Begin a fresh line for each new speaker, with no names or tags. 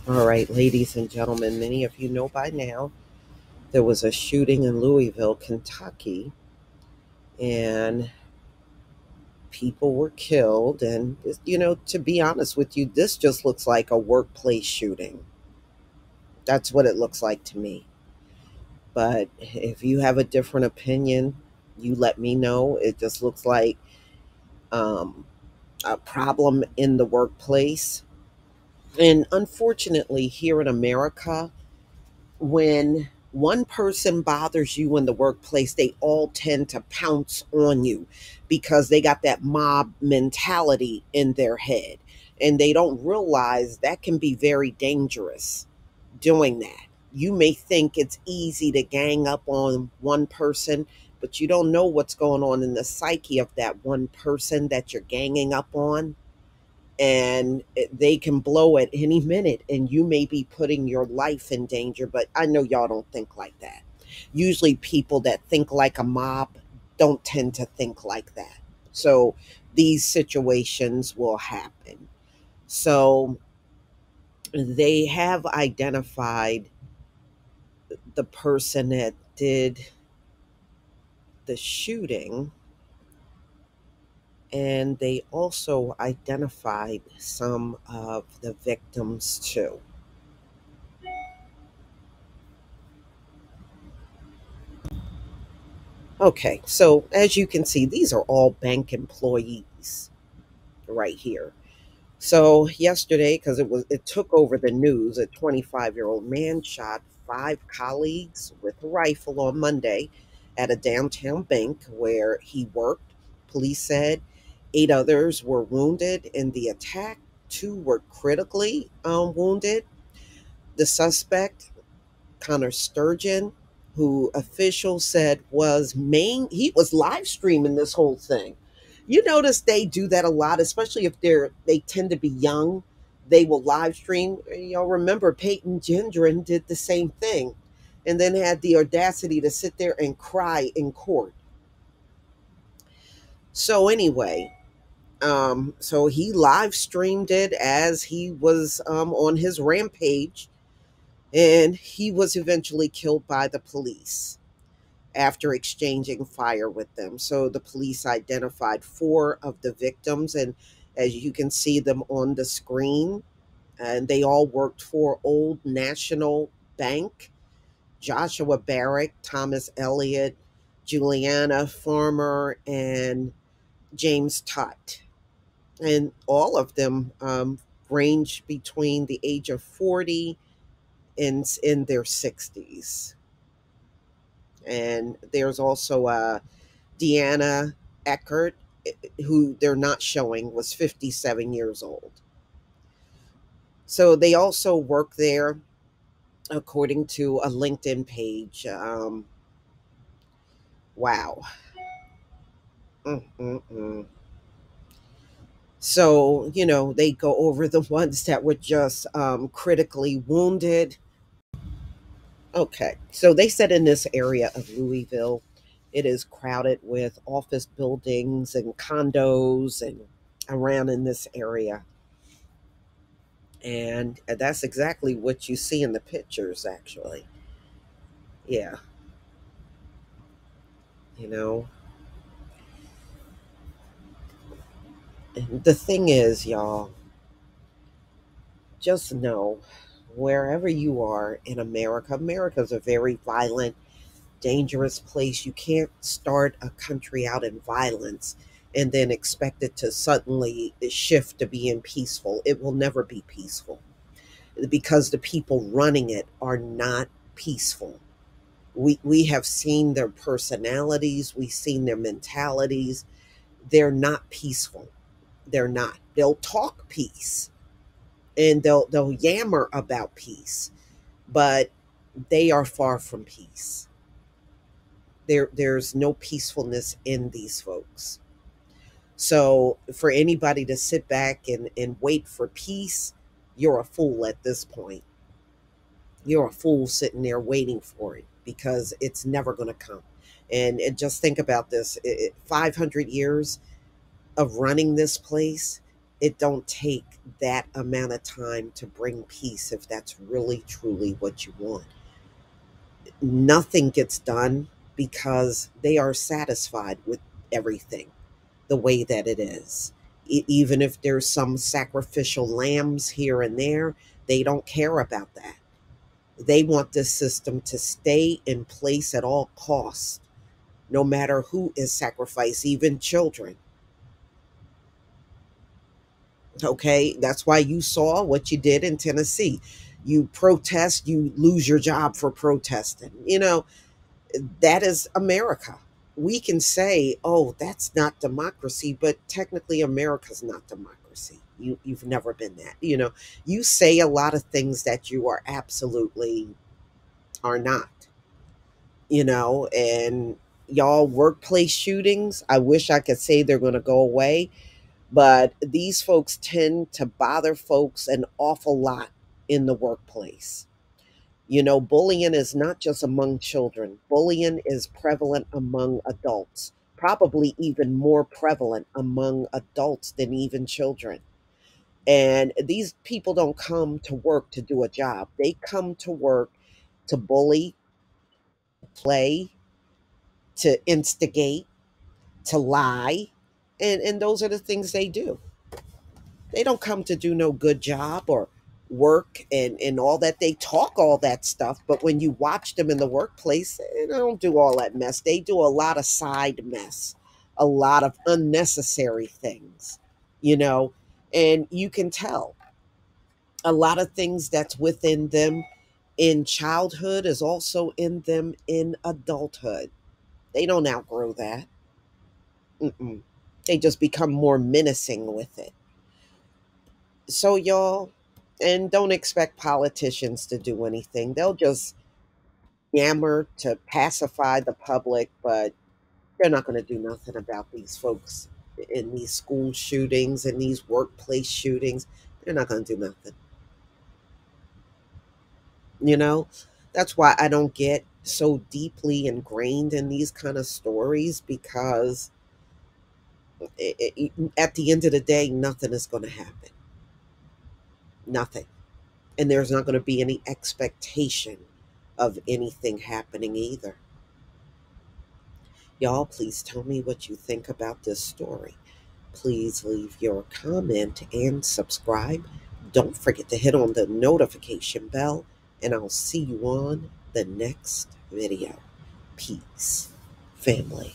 All right, ladies and gentlemen, many of you know by now there was a shooting in Louisville, Kentucky, and people were killed. And, to be honest with you, this just looks like a workplace shooting. That's what it looks like to me. But if you have a different opinion, you let me know. It just looks like um, a problem in the workplace. And unfortunately, here in America, when one person bothers you in the workplace, they all tend to pounce on you because they got that mob mentality in their head. And they don't realize that can be very dangerous doing that. You may think it's easy to gang up on one person, but you don't know what's going on in the psyche of that one person that you're ganging up on, and they can blow at any minute and you may be putting your life in danger. But I know y'all don't think like that. Usually people that think like a mob don't tend to think like that. So these situations will happen. So they have identified the person that did the shooting, and they also identified some of the victims too. Okay, so as you can see, these are all bank employees right here. So yesterday, because it took over the news, a 25-year-old man shot five colleagues with a rifle on Monday at a downtown bank where he worked. Police said eight others were wounded in the attack. Two were critically wounded. The suspect, Connor Sturgeon, who officials said he was live streaming this whole thing. You notice they do that a lot, especially if they tend to be young. They will live stream. Remember Peyton Gendron did the same thing, and then had the audacity to sit there and cry in court. So anyway, so he live streamed it as he was on his rampage, and he was eventually killed by the police after exchanging fire with them. So the police identified four of the victims, and as you can see them on the screen, and they all worked for Old National Bank. Joshua Barrick, Thomas Elliott, Juliana Farmer, and James Tutt. And all of them range between the age of 40 and in their 60s. And there's also Deanna Eckert, who they're not showing, was 57 years old. So they also work there, according to a LinkedIn page. Wow. Mm-mm-mm. So, they go over the ones that were just critically wounded. Okay. So they said in this area of Louisville, it is crowded with office buildings and condos and around in this area. And that's exactly what you see in the pictures, actually. Yeah. You know, and the thing is, y'all, just know wherever you are in America, America's a very violent, dangerous place. You can't start a country out in violence and then expect it to suddenly shift to being peaceful. It will never be peaceful because the people running it are not peaceful. We have seen their personalities, we've seen their mentalities. They're not peaceful. They're not. They'll talk peace and they'll yammer about peace, but they are far from peace. There's no peacefulness in these folks. So for anybody to sit back and wait for peace, you're a fool at this point. You're a fool sitting there waiting for it because it's never going to come. And just think about this: 500 years of running this place, It don't take that amount of time to bring peace if that's really truly what you want. Nothing gets done because they are satisfied with everything the way that it is. Even if there's some sacrificial lambs here and there, they don't care about that. They want this system to stay in place at all costs, no matter who is sacrificed, even children. Okay, that's why you saw what you did in Tennessee. You protest, you lose your job for protesting. That is America. We can say, oh, that's not democracy, but technically America's not democracy. You've never been that. You say a lot of things that you are absolutely are not, and y'all workplace shootings, I wish I could say they're going to go away, but these folks tend to bother folks an awful lot in the workplace. Bullying is not just among children. Bullying is prevalent among adults, probably even more prevalent among adults than even children. And these people don't come to work to do a job. They come to work to bully, play, to instigate, to lie. And those are the things they do. They don't come to do no good job or work and all that. They talk all that stuff, but when you watch them in the workplace, they don't do all that mess. They do a lot of side mess, a lot of unnecessary things, you know, and you can tell a lot of things that's within them in childhood is also in them in adulthood. They don't outgrow that. Mm-mm. They just become more menacing with it. So, y'all, and don't expect politicians to do anything. They'll just yammer to pacify the public, but they're not going to do nothing about these folks in these school shootings and these workplace shootings. They're not going to do nothing. You know, that's why I don't get so deeply ingrained in these kind of stories because at the end of the day, nothing is going to happen. Nothing. And there's not going to be any expectation of anything happening either. Y'all, please tell me what you think about this story. Please leave your comment and subscribe. Don't forget to hit on the notification bell, and I'll see you on the next video. Peace, family.